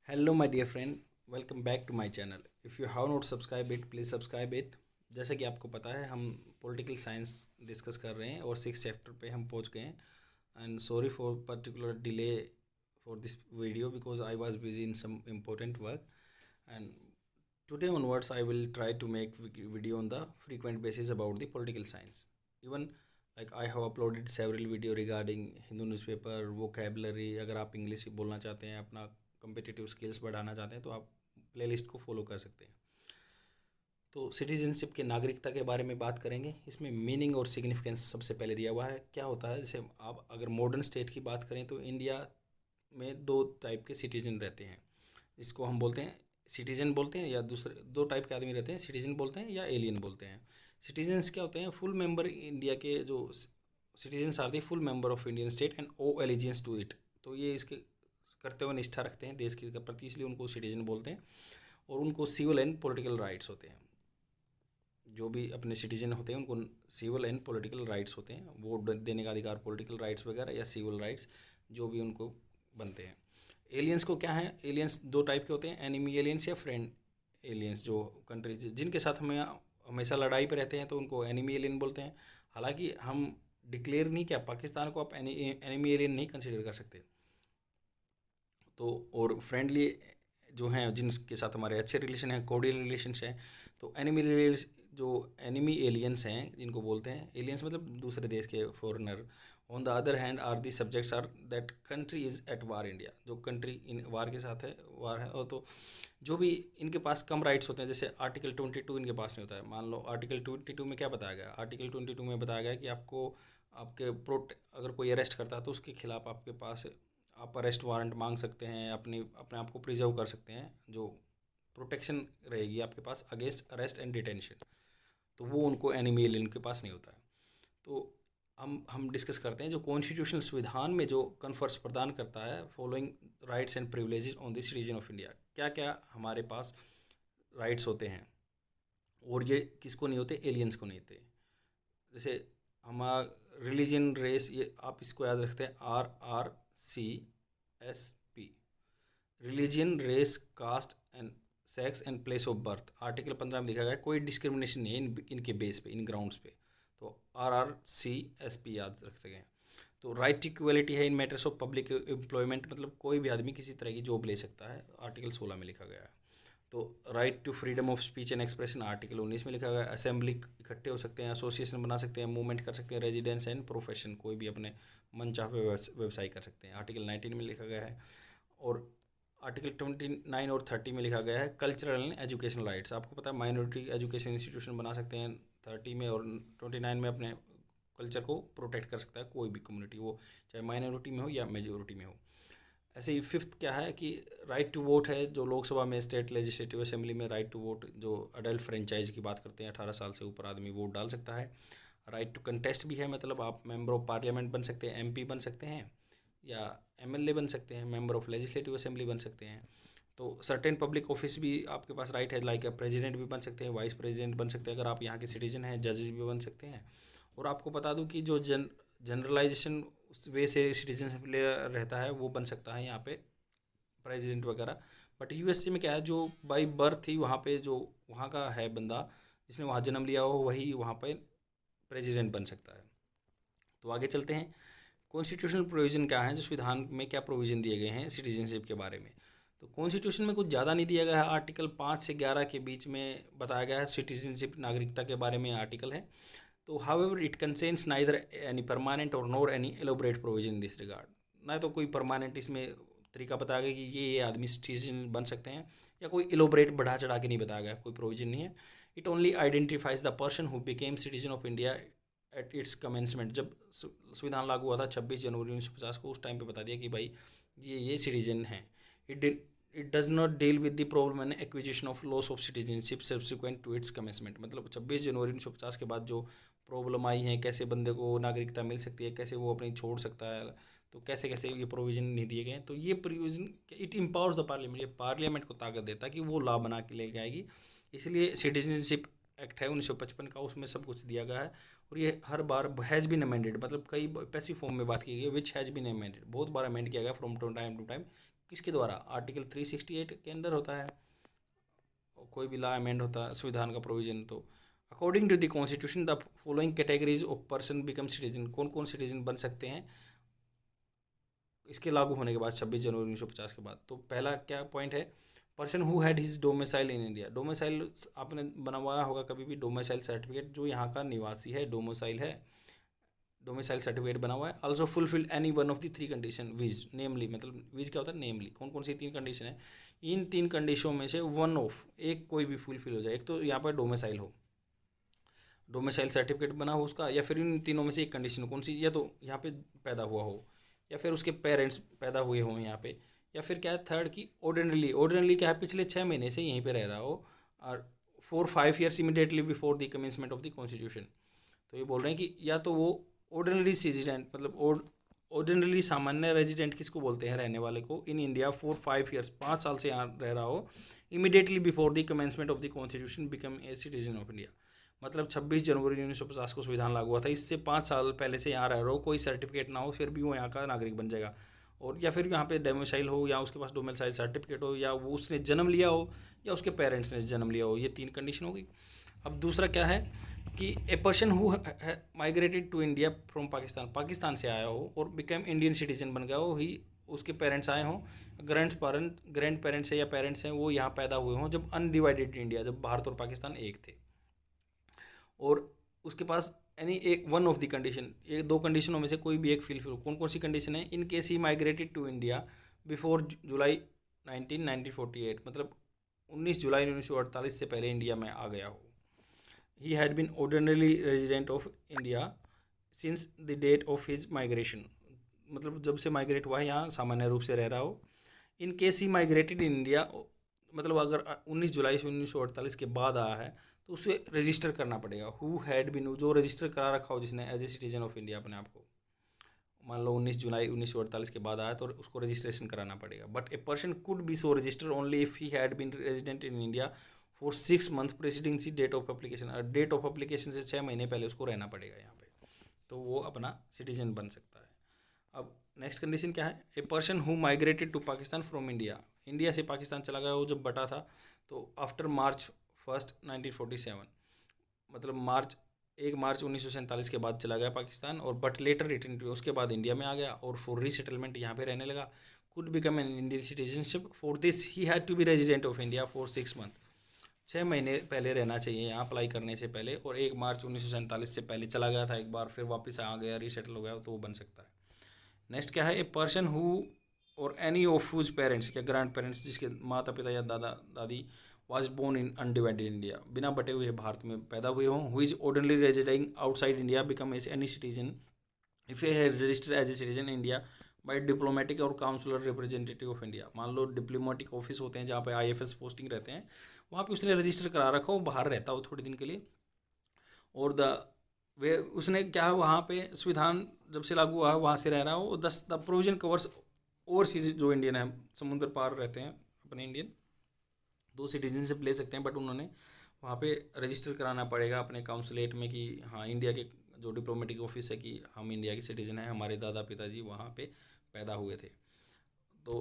Hello my dear friend, welcome back to my channel. If you have not subscribe it, please subscribe it. जैसे कि आपको पता है, हम पॉलिटिकल साइंस डिस्कस कर रहे हैं और 6 चैप्टर पे हम पहुंच गए हैं। And sorry for particular delay for this video because I was busy in some important work. And today onwards I will try to make video on the frequent basis about the political science. Even like I have uploaded several video regarding Hindu newspaper vocabulary। अगर आप English बोलना चाहते हैं, अपना competitive skills बढ़ाना चाहते हैं, तो आप प्लेलिस्ट को फॉलो कर सकते हैं। तो सिटीजनशिप के नागरिकता के बारे में बात करेंगे। इसमें मीनिंग और सिग्निफिकेंस सबसे पहले दिया हुआ है। क्या होता है, जैसे आप अगर मॉडर्न स्टेट की बात करें तो इंडिया में दो टाइप के सिटीजन रहते हैं। इसको हम बोलते हैं सिटीजन बोलते हैं, या दूसरे दो टाइप के आदमी रहते हैं, सिटीजन बोलते हैं या एलियन बोलते हैं। सिटीजन्स क्या होते हैं? फुल मेंबर इंडिया के जो citizens are the full member of Indian state and owe allegiance to it. तो ये इसके करते हुए निष्ठा रखते हैं देश के प्रति, इसलिए उनको सिटीजन बोलते हैं। और उनको सिविल एंड पॉलिटिकल राइट्स होते हैं। जो भी अपने सिटीजन होते हैं उनको सिविल एंड पॉलिटिकल राइट्स होते हैं, वोट देने का अधिकार, पॉलिटिकल राइट्स वगैरह या सिविल राइट्स जो भी उनको बनते हैं। एलियंस को क्या है? एलियंस दो टाइप के होते हैं, एनिमी एलियंस या फ्रेंड एलियंस। जो कंट्रीज जिनके साथ हमें हमेशा लड़ाई पे रहते हैं तो उनको एनिमी एलियन बोलते हैं। हालांकि हम डिक्लेयर नहीं किया, पाकिस्तान को आप एनिमी एलियन नहीं कंसिडर कर सकते। तो और फ्रेंडली जो हैं, जिनके साथ हमारे अच्छे रिलेशन हैं, कोर्डियल रिलेशंस हैं, तो एनिमी जो एनिमी एलियंस हैं जिनको बोलते हैं, एलियंस मतलब दूसरे देश के foreigner. On the other hand are the subjects are that country is at war India. जो कंट्री इन वार के साथ है, वार है। और तो जो भी इनके पास कम राइट्स होते हैं, जैसे आर्टिकल 22 इनके पास नहीं होता है। मान लो आर्टिकल 22 में क्या बताया गया? आर्टिकल 22 में बताया गया कि आपको आपके अगर कोई अरेस्ट करता है तो उसके खिलाफ आपके पास आप अरेस्ट वारंट मांग सकते हैं, अपने आप को प्रिजर्व कर सकते हैं। जो प्रोटेक्शन रहेगी आपके पास अगेंस्ट अरेस्ट एंड डिटेंशन, तो वो उनको एनिमी एलियन के पास नहीं होता है। तो हम डिस्कस करते हैं जो कॉन्स्टिट्यूशनल संविधान में जो कन्फर्स प्रदान करता है following rights and privileges on the citizen of India. क्या क्या हमारे पास राइट्स होते हैं और ये किसको नहीं होते? एलियंस को नहीं होते। जैसे हमारा रिलीजन रेस, ये आप इसको याद रखते हैं, RRCSP। Religion race caste and sex and place of birth. Article 15 में लिखा गया है कोई डिस्क्रिमिनेशन नहीं है इनके बेस पे, इन ग्राउंड्स पे। तो RRCSP याद रखते गए। तो राइट इक्वलिटी है इन मैटर्स ऑफ पब्लिक एम्प्लॉयमेंट, मतलब कोई भी आदमी किसी तरह की जॉब ले सकता है, आर्टिकल 16 में लिखा गया है। तो right to freedom of speech and expression article 19 में लिखा गया है। असेंबली इकट्ठे हो सकते हैं, एसोसिएशन बना सकते हैं, मूवमेंट कर सकते हैं, रेजिडेंस एंड प्रोफेशन, कोई भी अपने मन चाह पे व्यवसाय कर सकते हैं, आर्टिकल 19 में लिखा गया है। और आर्टिकल 29 और 30 में लिखा गया है कल्चरल एंड एजुकेशनल राइट्स। आपको पता है माइनॉरिटी एजुकेशन इंस्टीट्यूशन बना सकते हैं 30 में, और 29 में अपने कल्चर को प्रोटेक्ट कर सकता है कोई भी कम्युनिटी, वो चाहे माइनॉरिटी में हो या मेजोरिटी में हो। ऐसे ही फिफ्थ क्या है कि राइट टू वोट है, जो लोकसभा में, स्टेट लेजिस्लेटिव असेंबली में राइट टू वोट, जो अडल्ट फ्रेंचाइज की बात करते हैं, 18 साल से ऊपर आदमी वोट डाल सकता है। राइट टू कंटेस्ट भी है, मतलब आप मेंबर ऑफ पार्लियामेंट बन सकते हैं, MP बन सकते हैं, या MLA बन सकते हैं, मेंबर ऑफ लेजिस्लेटिव असेंबली बन सकते हैं। तो सर्टेन पब्लिक ऑफिस भी आपके पास राइट है, लाइक प्रेसिडेंट भी बन सकते हैं, वाइस प्रेसिडेंट बन सकते हैं अगर आप यहाँ के सिटीजन हैं, जजेस भी बन सकते हैं। और आपको बता दूं कि जो जनरलाइजेशन उस वे से सिटीजनशिप ले रहता है वो बन सकता है यहाँ पे प्रेसिडेंट वगैरह। बट USA में क्या है, जो बाई बर्थ ही वहाँ पे जो वहाँ का है बंदा, जिसने वहाँ जन्म लिया हो, वही वहाँ पे प्रेसिडेंट बन सकता है। तो आगे चलते हैं, कॉन्स्टिट्यूशनल प्रोविज़न क्या है, जो संविधान में क्या प्रोविज़न दिए गए हैं सिटीजनशिप के बारे में। तो कॉन्स्टिट्यूशन में कुछ ज़्यादा नहीं दिया गया है। आर्टिकल 5 से 11 के बीच में बताया गया है सिटीजनशिप, नागरिकता के बारे में आर्टिकल है। तो however it contains neither any permanent or nor any elaborate provision in this regard. ना तो कोई परमानेंट इसमें तरीका बताया गया कि ये आदमी सिटीजन बन सकते हैं, या कोई एलोबरेट बढ़ा चढ़ा के नहीं बताया गया, कोई प्रोविजन नहीं है। It only identifies the person who became citizen of India at its commencement. जब संविधान लागू हुआ था 26 जनवरी 1950 को, उस टाइम पे बता दिया कि भाई ये सिटीजन हैं। It does not deal with the problem and acquisition of loss of citizenship subsequent to its commencement. मतलब 26 जनवरी 1950 के बाद जो प्रॉब्लम आई है, कैसे बंदे को नागरिकता मिल सकती है, कैसे वो अपनी छोड़ सकता है, तो कैसे कैसे ये प्रोविज़न नहीं दिए गए हैं। तो ये provision it empowers the parliament, ये पार्लियामेंट को ताकत देता है कि वो लॉ बना के लेके आएगी। इसलिए सिटीजनशिप एक्ट है 1955 का, उसमें सब कुछ दिया गया है। और ये हर बार हैज़ बीन अमेंडेड, मतलब कई पैसिव फॉर्म में बात की गई है, विच हैज़ बीन अमेंडेड, बहुत बार अमेंड किया गया फ्रॉम टाइम टू टाइम, किसके द्वारा? आर्टिकल 368 के अंदर होता है, कोई भी लॉ अमेंड होता है संविधान का प्रोविजन। तो according to the constitution the following categories of person become citizen, कौन कौन सिटीजन बन सकते हैं इसके लागू होने के बाद 26 जनवरी 1950 के बाद। तो पहला क्या पॉइंट है, person who had his domicile in India. Domicile आपने बनवाया होगा कभी भी, डोमिसाइल सर्टिफिकेट, जो यहाँ का निवासी है, डोमिसाइल है, डोमिसाइल सर्टिफिकेट बना हुआ है। Also fulfil any one of the 3 condition viz, namely, मतलब विज क्या होता है, नेमली, कौन कौन सी 3 कंडीशन है, इन 3 कंडीशनों में से वन ऑफ, एक कोई भी फुलफिल हो जाए। एक तो यहाँ पर डोमिसाइल हो, डोमिसाइल सर्टिफिकेट बना हो उसका, या फिर इन तीनों में से एक कंडीशन कौन सी, या तो यहाँ पे पैदा हुआ हो, या फिर उसके पेरेंट्स पैदा हुए हों यहाँ पे, या फिर क्या है थर्ड की ऑर्डिनरली, ऑर्डिनरली क्या है, पिछले 6 महीने से यहीं पे रह रहा हो, और 4-5 years immediately before the commencement of the constitution. तो ये बोल रहे हैं कि या तो वो ऑर्डिनरी रेजिडेंट, मतलब ऑर्डिनरी सामान्य रेजिडेंट किसको बोलते हैं, रहने वाले को, इन इंडिया 4-5 ईयर्स, 5 साल से यहाँ रह रहा हो, immediately before the commencement of the constitution become a citizen of India. मतलब 26 जनवरी 1950 को संविधान लागू हुआ था, इससे 5 साल पहले से यहाँ रह रहा हो, कोई सर्टिफिकेट ना हो, फिर भी वो यहाँ का नागरिक बन जाएगा। और या फिर यहाँ पे डोमिसाइल हो, या उसके पास डोमिसाइल सर्टिफिकेट हो, या वो उसने जन्म लिया हो, या उसके पेरेंट्स ने जन्म लिया हो, ये 3 कंडीशन होगी। अब दूसरा क्या है कि a person who migrated to India from Pakistan, Pakistan से आया हो और बिकम इंडियन सिटीजन बन गया हो, ही उसके पेरेंट्स आए हों, ग्रैंड पेरेंट्स है या पेरेंट्स हैं वो यहाँ पैदा हुए हों जब अनडिवाइडेड इंडिया, जब भारत और पाकिस्तान एक थे, और उसके पास यानी एक वन ऑफ द कंडीशन, एक 2 कंडीशनों में से कोई भी एक फिलफिल, कौन कौन सी कंडीशन है, in case he migrated to India before July 1948, मतलब 19 जुलाई 1948 से पहले इंडिया में आ गया हो। He had been ordinary resident of India since the date of his migration, मतलब जब से माइग्रेट हुआ है यहाँ सामान्य रूप से रह रहा हो। इन case he migrated in India, मतलब अगर 19 जुलाई 1948 के बाद आया है तो उसे रजिस्टर करना पड़ेगा। हु हैड बीन, जो रजिस्टर करा रखा हो जिसने as a citizen of India अपने आप को, मान लो 19 जुलाई 1948 के बाद आया तो उसको रजिस्ट्रेशन कराना पड़ेगा। But a person could be so register only if he had been resident in India for 6 month preceding the date of application, और डेट ऑफ एप्लीकेशन से 6 महीने पहले उसको रहना पड़ेगा यहाँ पे, तो वो अपना सिटीजन बन सकता है। अब नेक्स्ट कंडीशन क्या है, a person who migrated to Pakistan from India, India से पाकिस्तान चला गया वो जब बटा था, तो आफ्टर March 1, 1947, मतलब 1 मार्च 1947 के बाद चला गया पाकिस्तान, और बट लेटर रिटर्न टू, उसके बाद इंडिया में आ गया और फॉर रीसेटलमेंट यहाँ पे रहने लगा। Could become an Indian citizenship, for this he had to be resident of India for 6 month, 6 महीने पहले रहना चाहिए यहाँ अप्लाई करने से पहले, और 1 मार्च 1947 से पहले चला गया था एक बार, फिर वापस आ गया, रीसेटल हो गया, तो वो बन सकता है। नेक्स्ट क्या है, a person who or any of whose parents या ग्रैंड पेरेंट्स, जिसके माता पिता या दादा दादी was born in undivided India, बिना बटे हुए भारत में पैदा हुए हों, who is ordinary residing outside India become as any citizen if a registered as a citizen India by diplomatic or consular representative of India. मान लो डिप्लोमेटिक ऑफिस होते हैं जहाँ पे IFS पोस्टिंग रहते हैं, वहाँ पे उसने रजिस्टर करा रखा हो, बाहर रहता हो थोड़े दिन के लिए, और वे उसने क्या है वहाँ पे संविधान जब से लागू हुआ है वहाँ से रह रहा हो, द प्रोविजन कवर्स ओवरसीज, जो इंडियन है समुद्र पार रहते हैं अपने इंडियन, 2 सिटीजनशिप ले सकते हैं, बट उन्होंने वहाँ पे रजिस्टर कराना पड़ेगा अपने काउंसलेट में कि हाँ इंडिया के जो डिप्लोमेटिक ऑफिस है कि हम इंडिया के सिटीजन हैं, हमारे दादा पिताजी वहाँ पे पैदा हुए थे। तो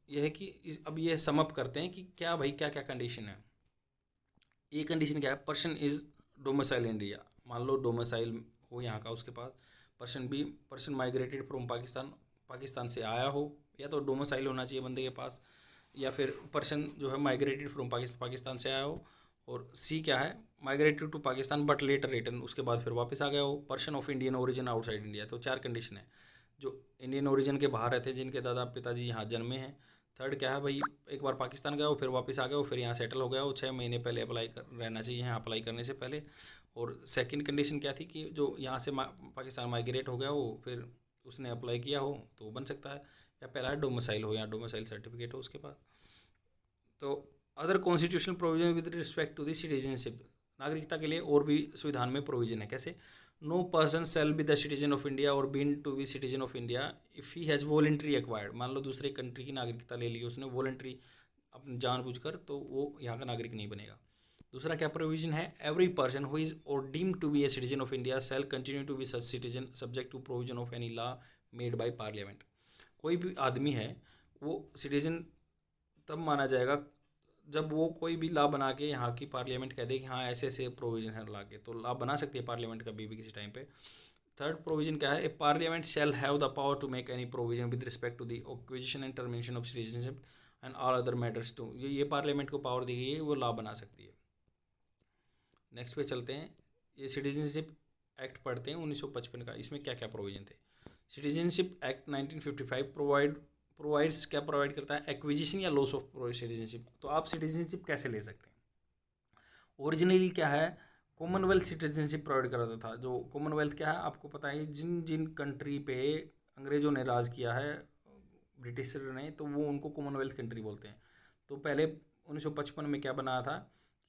यह है कि अब ये समअप करते हैं कि क्या भाई क्या क्या कंडीशन है। ये कंडीशन क्या है, पर्सन इज डोमिसाइल इंडिया, मान लो डोमिसाइल हो यहाँ का उसके पास। Person migrated from Pakistan, Pakistan से आया हो, या तो डोमिसाइल होना चाहिए बंदे के पास, या फिर पर्सन जो है माइग्रेटेड फ्रॉम पाकिस्तान से आया हो। और सी क्या है, migrated to Pakistan but later return, उसके बाद फिर वापस आ गया हो। Person of Indian origin outside India, तो 4 कंडीशन है, जो इंडियन ओरिजिन के बाहर रहते हैं, जिनके दादा पिताजी यहाँ जन्मे हैं। थर्ड क्या है भाई, एक बार पाकिस्तान गया हो, फिर वापस आ गया हो, फिर यहाँ सेटल हो गया हो, 6 महीने पहले अप्लाई कर रहना चाहिए यहाँ अप्लाई करने से पहले। और सेकंड कंडीशन क्या थी कि जो यहाँ से पाकिस्तान माइग्रेट हो गया हो, फिर उसने अप्लाई किया हो तो बन सकता है। या पहला है डोमिसाइल हो, या डोमिसाइल सर्टिफिकेट हो उसके पास। तो other constitutional provision with respect to the citizenship, नागरिकता के लिए और भी संविधान में प्रोविजन है। कैसे, no person shall be the citizen of India or been to be citizen of India if he has voluntarily acquired, मान लो दूसरे कंट्री की नागरिकता ले ली उसने वॉलेंट्री अपनी जानबूझकर, तो वो यहाँ का नागरिक नहीं बनेगा। दूसरा क्या प्रोविजन है, every person who is or deem to be a citizen of India shall continue to be such citizen subject to provision of any law made by Parliament. कोई भी आदमी है वो सिटीजन तब माना जाएगा जब वो कोई भी लॉ बना के यहाँ की पार्लियामेंट कह दे कि हाँ ऐसे ऐसे प्रोविजन है ला के, तो लॉ बना सकती है पार्लियामेंट कभी भी किसी टाइम पे। थर्ड प्रोविजन क्या है, a parliament shall have the power to make any provision with respect to the acquisition and termination of citizenship and all other matters to, ये पार्लियामेंट को पावर दी गई है, वो लॉ बना सकती है। नेक्स्ट पे चलते हैं, ये सिटीजनशिप एक्ट पढ़ते हैं 1955 का। इसमें क्या क्या प्रोविजन थे। सिटीजनशिप एक्ट 1955 प्रोवाइड्स क्या प्रोवाइड करता है, एक्विजिशन या लॉस ऑफ सिटीजनशिप। तो आप सिटीजनशिप कैसे ले सकते हैं। ओरिजिनली क्या है, कॉमनवेल्थ सिटीजनशिप प्रोवाइड कराता था। जो कॉमनवेल्थ क्या है आपको पता है, जिन जिन कंट्री पे अंग्रेज़ों ने राज किया है, ब्रिटिश ने, तो वो उनको कॉमनवेल्थ कंट्री बोलते हैं। तो पहले 1955 में क्या बनाया था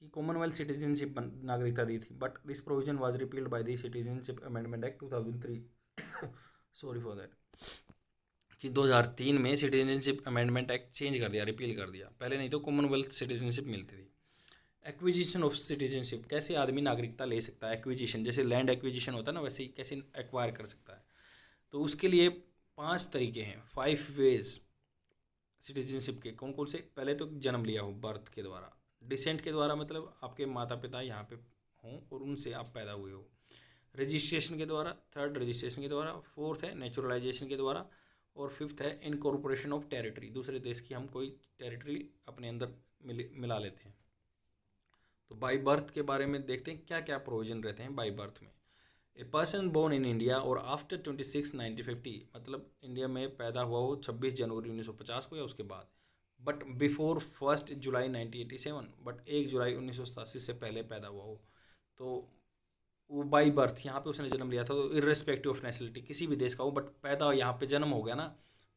कि कॉमनवेल्थ सिटीजनशिप नागरिकता दी थी, but this provision was repealed by the citizenship amendment act 2003 sorry for that, कि 2003 में सिटीजनशिप अमेंडमेंट एक्ट चेंज कर दिया, रिपील कर दिया। पहले नहीं तो कॉमनवेल्थ सिटीजनशिप मिलती थी। एक्विजिशन ऑफ सिटीजनशिप, कैसे आदमी नागरिकता ले सकता है। एक्विजिशन जैसे लैंड एक्विजिशन होता है ना, वैसे ही कैसे एक्वायर कर सकता है। तो उसके लिए 5 तरीके हैं, 5 वेज सिटीजनशिप के। कौन कौन से, पहले तो जन्म लिया हो बर्थ के द्वारा, डिसेंट के द्वारा मतलब आपके माता पिता यहाँ पे हों और उनसे आप पैदा हुए हो, रजिस्ट्रेशन के द्वारा, थर्ड रजिस्ट्रेशन के द्वारा, फोर्थ है नेचुरलाइजेशन के द्वारा, और फिफ्थ है इनकॉर्पोरेशन ऑफ टेरिटरी, दूसरे देश की हम कोई टेरिटरी अपने अंदर मिला लेते हैं। तो बाई बर्थ के बारे में देखते हैं क्या क्या प्रोविजन रहते हैं बाई बर्थ में। A person born in India or after 26/1950, मतलब इंडिया में पैदा हुआ हो 26 जनवरी 1950 को या उसके बाद, बट बिफोर 1 जुलाई 1987, बट 1 जुलाई 1987 से पहले पैदा हुआ हो, तो वो बाई बर्थ यहाँ पे उसने जन्म लिया था। तो इर्रेस्पेक्टिव ऑफ नेशनलिटी, किसी भी देश का हो बट पैदा यहाँ पे जन्म हो गया ना,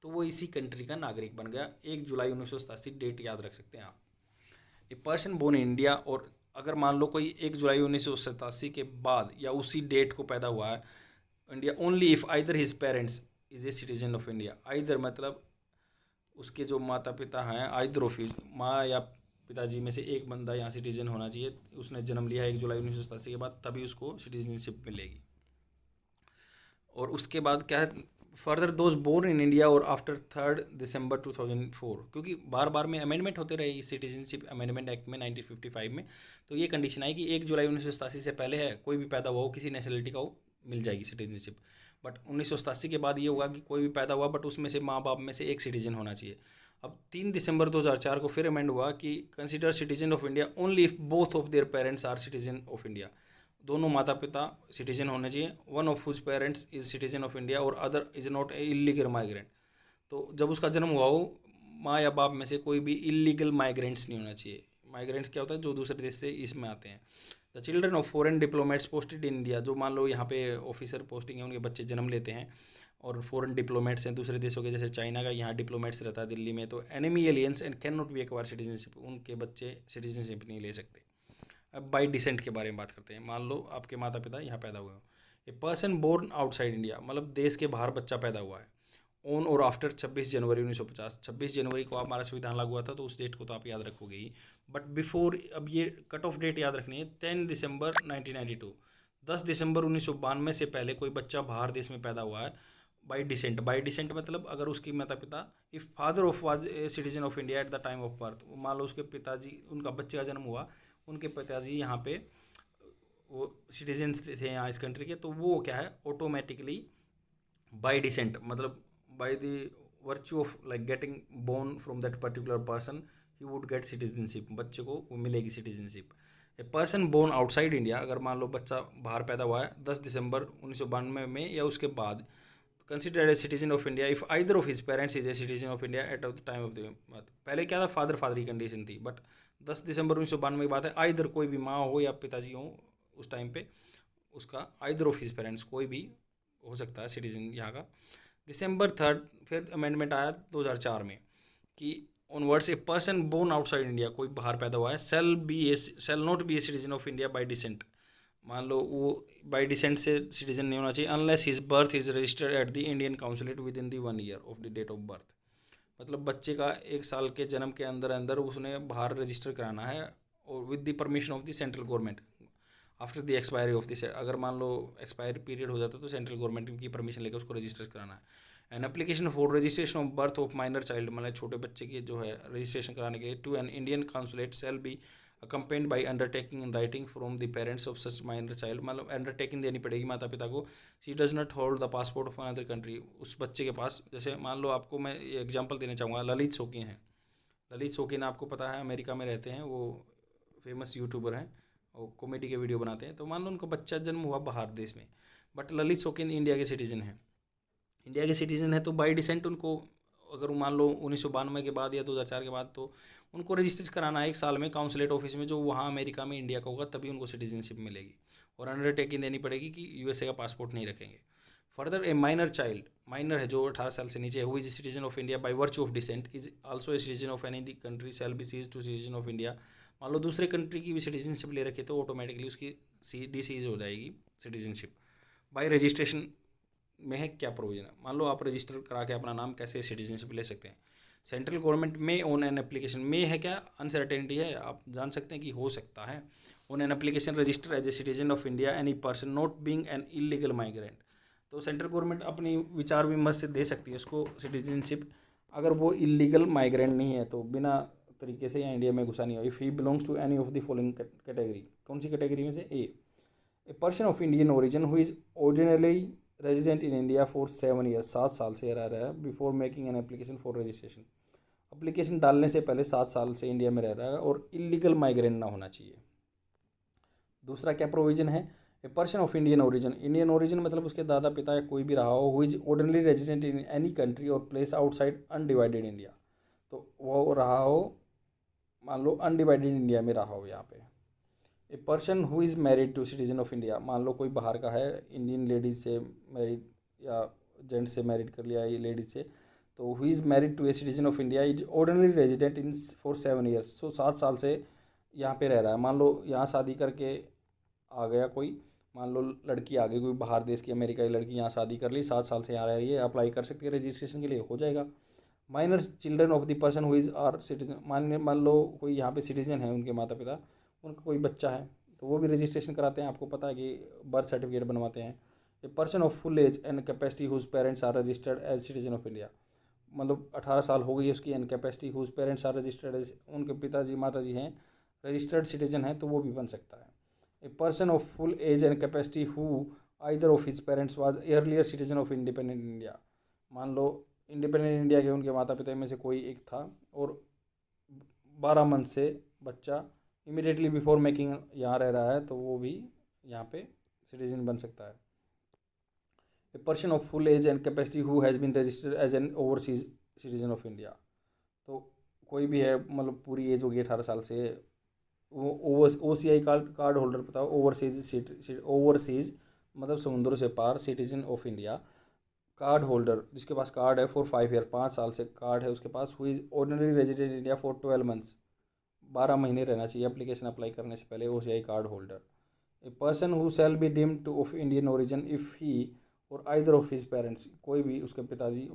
तो वो इसी कंट्री का नागरिक बन गया। 1 जुलाई 1987 डेट याद रख सकते हैं आप। A person born in India, और अगर मान लो कोई 1 जुलाई 1987 के बाद या उसी डेट को पैदा हुआ है India, only if either his parents is a citizen of India. Either मतलब उसके जो माता पिता हैं, आइदर ऑफ हिज, माँ या पिताजी में से एक बंदा यहाँ सिटीजन होना चाहिए, उसने जन्म लिया है 1 जुलाई 1987 के बाद, तभी उसको सिटीजनशिप मिलेगी। और उसके बाद क्या है, further those born in India or after 3 December 2004, क्योंकि बार बार में अमेंडमेंट होते रहे सिटीजनशिप अमेंडमेंट एक्ट में 1955 में, तो ये कंडीशन आई कि 1 जुलाई 1987 से पहले है कोई भी पैदा हुआ हो किसी नेशनलिटी का हो, मिल जाएगी सिटीजनशिप। बट 1987 के बाद ये हुआ कि कोई भी पैदा हुआ बट उसमें से माँ बाप में से एक सिटीजन होना चाहिए। अब 3 दिसंबर 2004 को फिर अमेंड हुआ कि consider citizen of India only if both of their parents are citizen of India. दोनों माता पिता सिटीजन होने चाहिए, one of whose parents is citizen of India और other is not a illegal migrant. तो जब उसका जन्म हुआ हो, माँ या बाप में से कोई भी इलीगल माइग्रेंट्स नहीं होना चाहिए। माइग्रेंट्स क्या होता है, जो दूसरे देश से इसमें आते हैं। The children of foreign diplomats posted in India, जो मान लो यहाँ पे ऑफिसर पोस्टिंग है, उनके बच्चे जन्म लेते हैं और फॉरेन डिप्लोमेट्स हैं दूसरे देशों के, जैसे चाइना का यहाँ डिप्लोमेट्स रहता है दिल्ली में, तो enemy aliens and can not be acquire citizenship, उनके बच्चे सिटीजनशिप नहीं ले सकते। अब बाई डिसेंट के बारे में बात करते हैं। मान लो आपके माता पिता यहाँ पैदा हुए हो। A person born outside India, मतलब देश के बाहर बच्चा पैदा हुआ है, ऑन और आफ्टर 26 जनवरी 1950, 26 जनवरी को हमारा संविधान लागू हुआ था, तो उस डेट को तो आप याद रखोगे ही। बट बिफोर, अब ये कट ऑफ डेट याद रखनी है, 10 दिसंबर 1992, 10 दिसंबर 1992 से पहले कोई बच्चा बाहर देश में पैदा हुआ है बाई डिसेंट। बाई डिसेंट मतलब अगर उसकी माता पिता, if father of was a citizen of India at the time of birth, मान लो उसके पिताजी, उनका बच्चे का जन्म हुआ, उनके पिताजी यहाँ पे वो सिटीजन्स थे यहाँ इस कंट्री के, तो वो क्या है ऑटोमेटिकली बाई डिसेंट, मतलब by the virtue of like getting born from that particular person, he would get citizenship, बच्चे को वो मिलेगी citizenship. A person born outside India, अगर मान लो बच्चा बाहर पैदा हुआ है 10 दिसंबर 1992 में या उसके बाद, considered a citizen of India if either of his parents is a citizen of India at the time of the, पहले क्या था फादर फादर की कंडीशन थी, बट 10 दिसंबर 1992 की बात है, आइदर कोई भी माँ हो या पिताजी हो उस टाइम पे, उसका आइदर ऑफ हिज पेरेंट्स कोई भी हो सकता है सिटीजन यहाँ का। दिसंबर 3 फिर अमेंडमेंट आया 2004 में कि onwards a person born outside India, कोई बाहर पैदा हुआ है, shall not be a citizen of India by descent, मान लो वो बाई डिसेंट से सिटीजन नहीं होना चाहिए, unless his birth is registered at the Indian consulate within the 1 year of the date of birth. मतलब बच्चे का 1 साल के जन्म के अंदर अंदर उसने बाहर रजिस्टर कराना है, और with the permission of the central government after the expiry of this, अगर मान लो एक्सपायरी पीरियड हो जाता है तो सेंट्रल गवर्नमेंट की परमिशन लेकर उसको रजिस्टर कराना है। N application for registration of birth of minor child, मतलब छोटे बच्चे की जो है रजिस्ट्रेशन कराने के लिए, to an Indian consulate shall be accompanied by undertaking in writing from the parents of such minor child, मतलब अंडरटेकिंग देनी पड़ेगी माता पिता को। She does not hold the passport of another country, उस बच्चे के पास, जैसे मान लो आपको मैं एग्जांपल देना चाहूँगा, ललित शौकीन हैं। ललित शौकीन आपको पता है अमेरिका में रहते हैं, वो फेमस यूट्यूबर हैं और कॉमेडी के वीडियो बनाते हैं। तो मान लो उनका बच्चा जन्म हुआ बाहर देश में, बट ललित शौकीन इंडिया के सिटीजन हैं। इंडिया के सिटीजन है तो बाई डिसेंट उनको, अगर मान लो 1992 के बाद या 2004 के बाद, तो उनको रजिस्टर कराना है 1 साल में काउंसलेट ऑफिस में, जो वहाँ अमेरिका में इंडिया का होगा, तभी उनको सिटीजनशिप मिलेगी। और अंडरटेकिंग देनी पड़ेगी कि यूएसए का पासपोर्ट नहीं रखेंगे। Further a minor child, minor है जो 18 साल से नीचे है, who is citizen of India by virtue of descent is also a citizen of any the country shall be cease to citizen of India. मान लो दूसरे कंट्री की भी सिटीजनशिप ले रखी तो ऑटोमेटिकली उसकी डिसीज हो जाएगी सिटीजनशिप। बाई रजिस्ट्रेशन में है क्या प्रोविजन है, मान लो आप रजिस्टर करा के अपना नाम कैसे सिटीजनशिप ले सकते हैं। सेंट्रल गवर्नमेंट में ऑन एन एप्लीकेशन में है क्या, अनसर्टेनिटी है, आप जान सकते हैं कि हो सकता है। On an application register as a citizen of India any person not being an illegal migrant, तो सेंट्रल गवर्नमेंट अपनी विचार विमर्श से दे सकती है उसको सिटीजनशिप, अगर वो इलीगल माइग्रेंट नहीं है तो बिना तरीके से यहाँ इंडिया में घुसा नहीं हो। If he belongs to any of the following category, कौन सी कैटेगरी में से, a person of Indian origin who is originally resident in India for 7 years, 7 साल से रह रहा है, before making an application for registration, application डालने से पहले 7 साल से इंडिया में रह रहा है और इलीगल माइग्रेंट ना होना चाहिए। दूसरा क्या प्रोविजन है, a person of Indian origin, Indian origin मतलब उसके दादा पिता या कोई भी रहा हो, who is ordinary resident in any country और प्लेस आउटसाइड अनडिवाइडेड इंडिया, तो वो रहा हो, मान लो अनडिवाइडेड इंडिया में रहा हो यहाँ पे। A person who is married to citizen of India, मान लो कोई बाहर का है, इंडियन लेडीज से मैरिड या जेंट्स से मैरिड कर लिया ये लेडीज से, तो who is married to a citizen of India is ordinary resident in for 7 years, so 7 साल से यहाँ पे रह रहा है। मान लो यहाँ शादी करके आ गया कोई, मान लो लड़की आ गई कोई बाहर देश की, अमेरिका की लड़की, यहाँ शादी कर ली, 7 साल से यहाँ रह रही है, अप्लाई कर सकती है रजिस्ट्रेशन के लिए, हो जाएगा। Minor children of the person who is are citizen, मान लो कोई यहाँ पे सिटीजन है, उनके माता पिता, उनका कोई बच्चा है तो वो भी रजिस्ट्रेशन कराते हैं, आपको पता है कि बर्थ सर्टिफिकेट बनवाते हैं। A person of full age and capacity whose parents are registered as citizen of India, मतलब 18 साल हो गई उसकी, and capacity whose parents are registered as, उनके पिताजी माताजी हैं रजिस्टर्ड सिटीजन हैं, तो वो भी बन सकता है। A person of full age and capacity who either of his parents was earlier citizen of independent India, मान लो इंडिपेंडेंट इंडिया के उनके माता पिता में से कोई एक था और 12 मंथ से बच्चा इमीडिएटली बिफोर मेकिंग यहाँ रह रहा है, तो वो भी यहाँ पे सिटीजन बन सकता है। A person of full age and capacity who has been registered as an overseas citizen of India, तो कोई भी है, मतलब पूरी एज होगी 18 साल से, वो OCI कार्ड होल्डर, बताओ ओवरसीज मतलब समुद्रों से पार, citizen of India, card holder जिसके पास कार्ड है फॉर 5 ईयर, 5 साल से कार्ड है उसके पास, who is ordinary resident India for 12 months, 12 महीने रहना चाहिए एप्लीकेशन अप्लाई करने से पहले, OCI card holder. A person who shell be deemed two of Indian origin if he और आइदर ऑफ हिज पेरेंट्स, कोई भी उसके पिताजी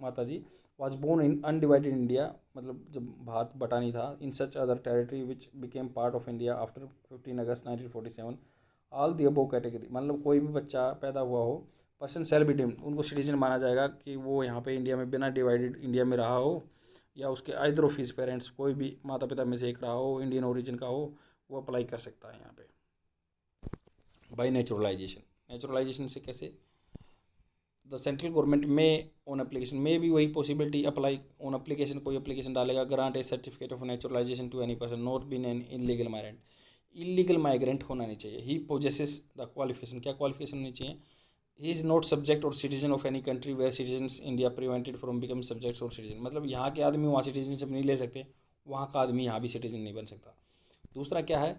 माताजी was born in undivided India, मतलब जब भारत बटा नहीं था, in such other territory which became part of India after 15 August 1947, all the above category, मतलब कोई भी बच्चा पैदा हुआ हो, पर्सन शैल बी डीम्ड, उनको सिटीजन माना जाएगा कि वो यहाँ पे इंडिया में बिना डिवाइडेड इंडिया में रहा हो, या उसके आइदर ऑफ हिज पेरेंट्स, कोई भी माता पिता में से एक रहा हो, इंडियन ओरिजिन का हो, वो अप्लाई कर सकता है यहाँ पे। बाई नेचुरलाइजेशन, नेचुरलाइजेशन से कैसे, द सेंट्रल गवर्नमेंट में ऑन एप्लीकेशन में भी वही पॉसिबिलिटी अप्लाई ऑन एप्लीकेशन, कोई एप्लीकेशन डालेगा, grant a certificate of naturalisation to any person not been an illegal migrant, illegal migrant होना नहीं चाहिए। ही पोजेसेस द क्वालिफिकेशन, क्या क्वालिफिकेशन होनी चाहिए, he is not subject or citizen of any country where citizens India prevented from become subjects or citizen, मतलब यहाँ के आदमी वहाँ सिटीजनशिप नहीं ले सकते, वहाँ का आदमी यहाँ भी सिटीजन नहीं बन सकता। दूसरा क्या है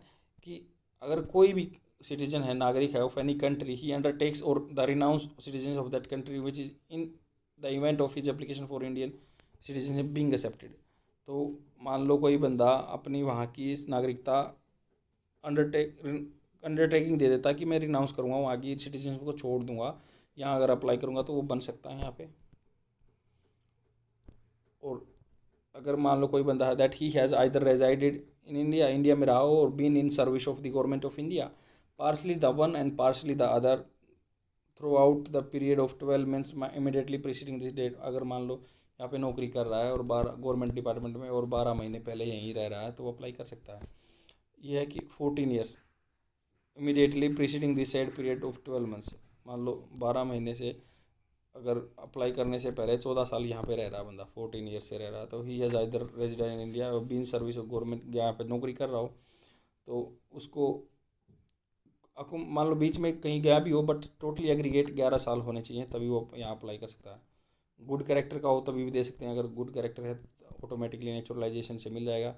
कि अगर कोई भी सिटीजन है, नागरिक है of any country, he undertakes और the renounce citizen of that country which is in the event of his application for Indian citizenship being accepted, तो मान लो कोई बंदा अपनी वहाँ की नागरिकता अंडरटेकिंग दे देता कि मैं रिनाउंस करूँगा, वहाँ की सिटीजनशिप को छोड़ दूंगा, यहाँ अगर अप्लाई करूँगा तो वो बन सकता है यहाँ पे। और अगर मान लो कोई बंदा है that he has either resided in India, India में रहा हो, और been in service of the government of India, partially the one and partially the other, throughout the period of 12 months immediately preceding this date. अगर मान लो यहाँ पे नौकरी कर रहा है और 12 गवर्नमेंट डिपार्टमेंट में और 12 महीने पहले यहीं रह रहा है तो वो अप्लाई कर सकता है। यह है कि 14 years immediately preceding this said period of 12 months. मान लो 12 महीने से अगर अप्लाई करने से पहले 14 साल यहाँ पे रह रहा है बंदा, 14 ईयर्स से रह रहा है, तो ही has either resident in India or been service of government, यहाँ पे नौकरी कर रहा हो तो उसको मान लो बीच में कहीं गया भी हो बट टोटली एग्रीगेट 11 साल होने चाहिए तभी वो यहाँ अप्लाई कर सकता है। गुड कैरेक्टर का हो तभी भी दे सकते हैं, अगर गुड कैरेक्टर है तो ऑटोमेटिकली नेचुरलाइजेशन से मिल जाएगा।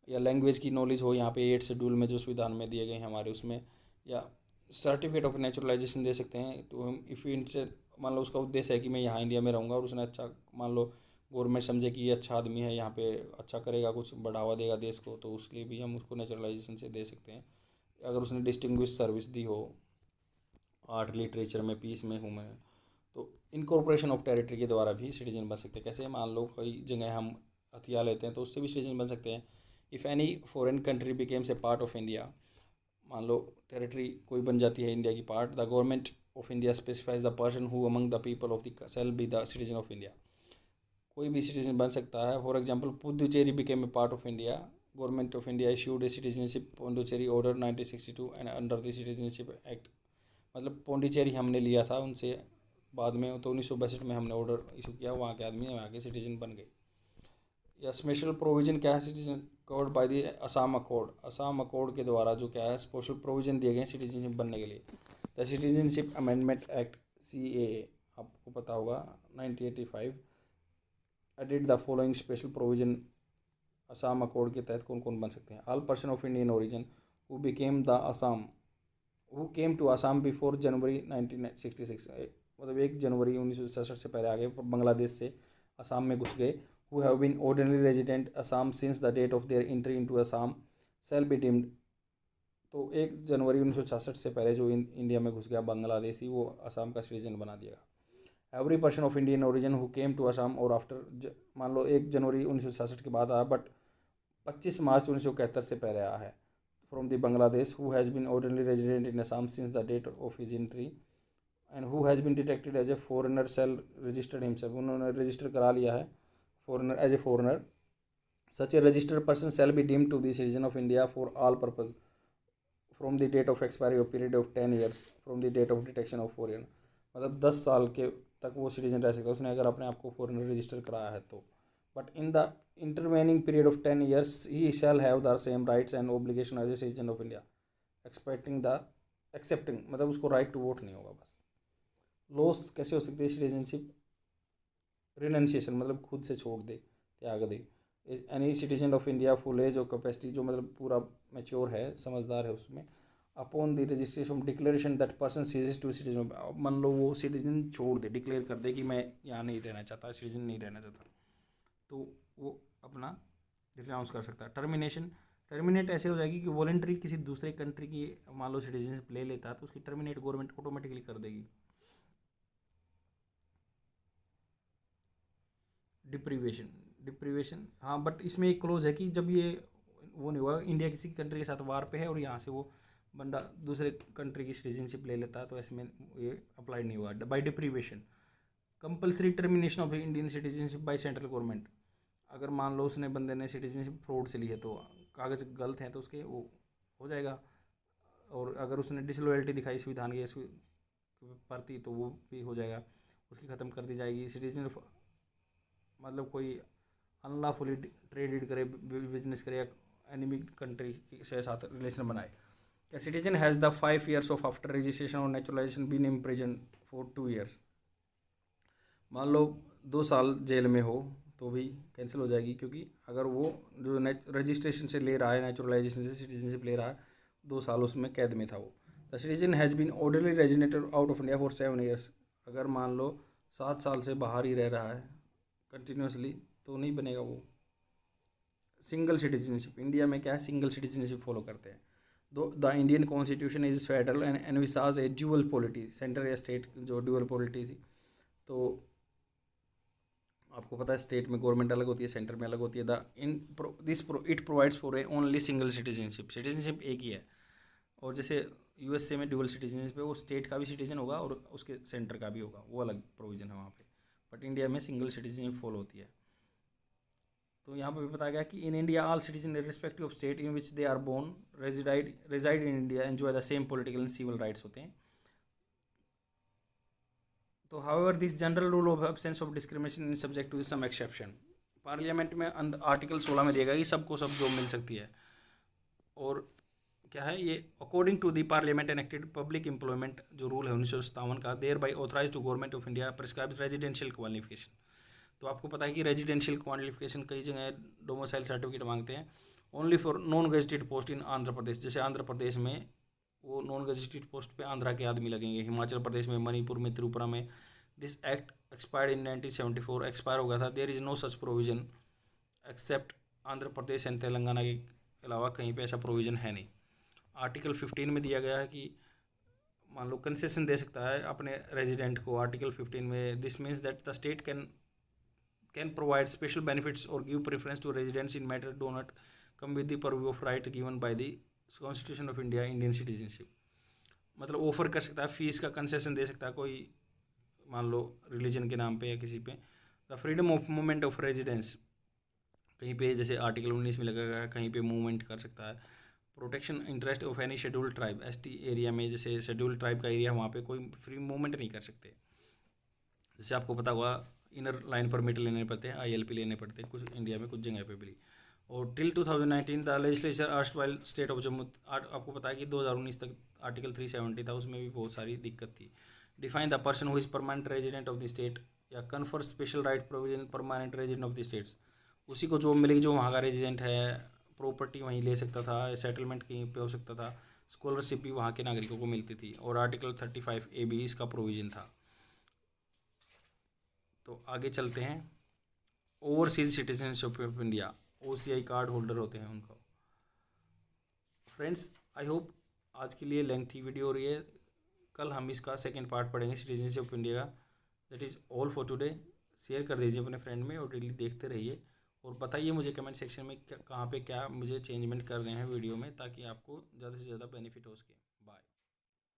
या लैंग्वेज की नॉलेज हो यहाँ पे 8 शेड्यूल में जो संविधान में दिए गए हैं हमारे उसमें, या सर्टिफिकेट ऑफ नेचुरलाइजेशन दे सकते हैं। तो हम इफ़ इनसे मान लो उसका उद्देश्य है कि मैं यहाँ इंडिया में रहूँगा और उसने अच्छा, मान लो गवर्नमेंट समझे कि ये अच्छा आदमी है, यहाँ पे अच्छा करेगा, कुछ बढ़ावा देगा देश को, तो उसके लिए भी हम उसको नेचुरलाइजेशन से दे सकते हैं। अगर उसने डिस्टिंग्विश सर्विस दी हो, आर्ट लिटरेचर में, पीस में हूँ मैं, तो इनकॉर्पोरेशन ऑफ टेरिटरी के द्वारा भी सिटीजन बन सकते हैं। कैसे, मान लो कई जगह हम हथियार लेते हैं तो उससे भी सिटीजन बन सकते हैं। If any foreign country becomes a part of India, मान लो टेरिटरी कोई बन जाती है इंडिया की part, the government of India specifies the person who among the people of the shall be the citizen of India. कोई भी सिटीजन बन सकता है। For example Puducherry became a part of India, government of India issued a citizenship Puducherry order 1962 and under the citizenship act. मतलब पौंडीचेरी हमने लिया था उनसे बाद में, तो 1962 में हमने ऑर्डर इशू किया, वहाँ के आदमी वहाँ के सिटीजन बन गए। या स्पेशल प्रोविजन क्या है, citizen covered by the Assam accord. Assam accord के द्वारा जो क्या है स्पेशल प्रोविजन दिए गए हैं सिटीजनशिप बनने के लिए। The citizenship amendment act CAA आपको पता होगा 1985 edit the following special provision. Assam accord के तहत कौन कौन बन सकते हैं। All person of Indian origin who became the Assam who came to Assam before January 1966, मतलब 1 जनवरी 1967 से पहले आ गए, बांग्लादेश से असम में घुस गए। Who have been ordinary resident Assam since the date of their entry into Assam shall be deemed. तो 1 जनवरी 1966 से पहले जो इंडिया में घुस गया बांग्लादेशी, वो असम का सिटीजन बना दिया। Every person of Indian origin who came to Assam or after, मान लो 1 जनवरी 1967 के बाद आया बट 25 मार्च 1971 से पहले आया है, from the Bangladesh who has been ordinarily resident in Assam since the date of his entry and who has been detected as a foreigner shall register himself। उन्होंने register करा लिया है foreigner as a foreigner। such a registered person shall be deemed to be citizen of India for all purpose from the date of expiry of period of 10 years from the date of detection of foreign। मतलब 10 साल के तक वो citizen रह सकता है उसने अगर अपने आप को फॉरेनर रजिस्टर कराया है तो। But in the intervening period of 10 years he shall have the same rights and obligation as a citizen of India accepting मतलब उसको राइट टू वोट नहीं होगा बस। लॉस कैसे हो सकती है सिटीजनशिप, रिनंसिएशन मतलब खुद से छोड़ दे, त्याग दे। Any citizen of India full age और कैपेसिटी, जो मतलब पूरा मैच्योर है, समझदार है, उसमें upon the registration declaration that person ceases to citizen. मान लो वो सिटीजन छोड़ दे, डिक्लेयर कर दे कि मैं यहाँ नहीं रहना चाहता, सिटीजन नहीं रहना चाहता, तो वो अपना रिनाउंस कर सकता है। टर्मिनेट ऐसे हो जाएगी कि वॉलेंट्री किसी दूसरे कंट्री की मान लो सिटीजनशिप ले लेता है तो उसकी टर्मिनेट गवर्नमेंट ऑटोमेटिकली कर देगी। डिप्रीवेशन हाँ, बट इसमें एक क्लोज है कि जब ये वो नहीं हुआ, इंडिया किसी कंट्री के साथ वार पे है और यहाँ से वो बंदा दूसरे कंट्री की सिटीजनशिप ले लेता है तो ऐसे में ये अप्लाई नहीं हुआ by deprivation. Compulsory termination of Indian citizenship by central government. अगर मान लो उसने बंदे ने सिटीजनशिप फ्रॉड से ली है तो कागज़ गलत हैं तो उसके वो हो जाएगा। और अगर उसने डिसलॉयल्टी दिखाई संविधान के प्रति तो वो भी हो जाएगा, उसकी ख़त्म कर दी जाएगी। सिटीजन मतलब कोई अनलॉफुली ट्रेडेड करे, बिजनेस करे या एनिमी कंट्री से साथ रिलेशन बनाए। या citizen has the 5 years of after registration और naturalization been imprison for 2 years। मान लो 2 साल जेल में हो तो भी कैंसिल हो जाएगी, क्योंकि अगर वो जो रजिस्ट्रेशन से ले रहा है, नेचुरलाइजेशन से सिटीजनशिप ले रहा है, 2 साल उसमें कैद में था वो। The citizen has been orderly residented out of India for 7 years। अगर मान लो 7 साल से बाहर ही रह रहा है कंटिन्यूसली तो नहीं बनेगा वो। सिंगल सिटीजनशिप, इंडिया में क्या है, सिंगल सिटीजनशिप फॉलो करते हैं। The Indian constitution is federal and envisaged A dual polity, central या स्टेट जो ड्यूअल पॉलिटी थी। तो आपको पता है स्टेट में गवर्नमेंट अलग होती है, सेंटर में अलग होती है। It provides for A only single citizenship एक ही है। और जैसे यूएसए में ड्यूअल सिटीजन पे वो स्टेट का भी सिटीजन होगा और उसके सेंटर का भी होगा, वो अलग प्रोविज़न है वहाँ पे। बट इंडिया में सिंगल सिटीजनशिप फॉलो होती है। तो यहाँ पर भी बताया गया कि in India all citizen respective of state in which they are born reside in India enjoy the same political and civil rights होते हैं। तो however this general rule of absence of discrimination is subject to some exception. Parliament में article 16 में दिया गया कि सबको सब जॉब मिल सकती है। और क्या है ये, according to the Parliament enacted public employment जो रूल है 1957 का, thereby authorise to government of India prescribes residential qualification. तो आपको पता है कि रेजिडेंशियल क्वालिफिकेशन कई जगह डोमिसाइल सर्टिफिकेट मांगते हैं only for non gazetted post in Andhra Pradesh. जैसे आंध्र प्रदेश में वो नॉन गेजेटेड पोस्ट पे आंध्रा के आदमी लगेंगे, हिमाचल प्रदेश में, मणिपुर में, त्रिपुरा में। This act expired in 1974, expire हो गया था। There is no such provision except Andhra Pradesh and Telangana के अलावा कहीं पे ऐसा प्रोविज़न है नहीं। आर्टिकल 15 में दिया गया है कि मान लो कंसेशन दे सकता है अपने रेजिडेंट को। आर्टिकल 15 में this means that the state can provide special benefits और give preference to residents in matter do not come with the purview of right given by the constitution of India Indian citizenship. मतलब offer कर सकता है, fees का concession दे सकता है कोई, मान लो रिलीजन के नाम पे या किसी पे। The freedom of movement of residence, कहीं पे जैसे आर्टिकल 19 में लगा गया कहीं पे मूवमेंट कर सकता है। Protection interest of any scheduled tribe, ST area में जैसे शेड्यूल्ड ट्राइब का एरिया, वहाँ पे कोई फ्री मूवमेंट नहीं कर सकते। जैसे आपको पता होगा इनर लाइन परमिट लेने पड़ते हैं, ILP लेने पड़ते हैं कुछ इंडिया में, कुछ जगह पे भी। और till 2019 the legislature erstwhile state of Jammu, आपको पता है कि 2019 तक आर्टिकल 370 था, उसमें भी बहुत सारी दिक्कत थी। Define the person who is permanent resident of the state या confer special right provision permanent resident of the states. उसी को जॉब मिलेगी जो वहाँ का रेजिडेंट है, प्रॉपर्टी वहीं ले सकता था, सेटलमेंट कहीं पे हो सकता था, स्कॉलरशिप भी वहाँ के नागरिकों को मिलती थी। और आर्टिकल 35A भी इसका प्रोविज़न था। तो आगे चलते हैं। Overseas citizenship of India, OCI card holder होते हैं उनको। फ्रेंड्स, आई होप आज के लिए लेंथी वीडियो हो रही है, कल हम इसका सेकेंड पार्ट पढ़ेंगे सिटीजनशिप ऑफ इंडिया का। That is all for today. Share कर दीजिए अपने फ्रेंड में और डेली देखते रहिए। और बताइए मुझे कमेंट सेक्शन में कहाँ पे क्या मुझे चेंजमेंट कर रहे हैं वीडियो में, ताकि आपको ज़्यादा से ज़्यादा बेनिफिट हो सके।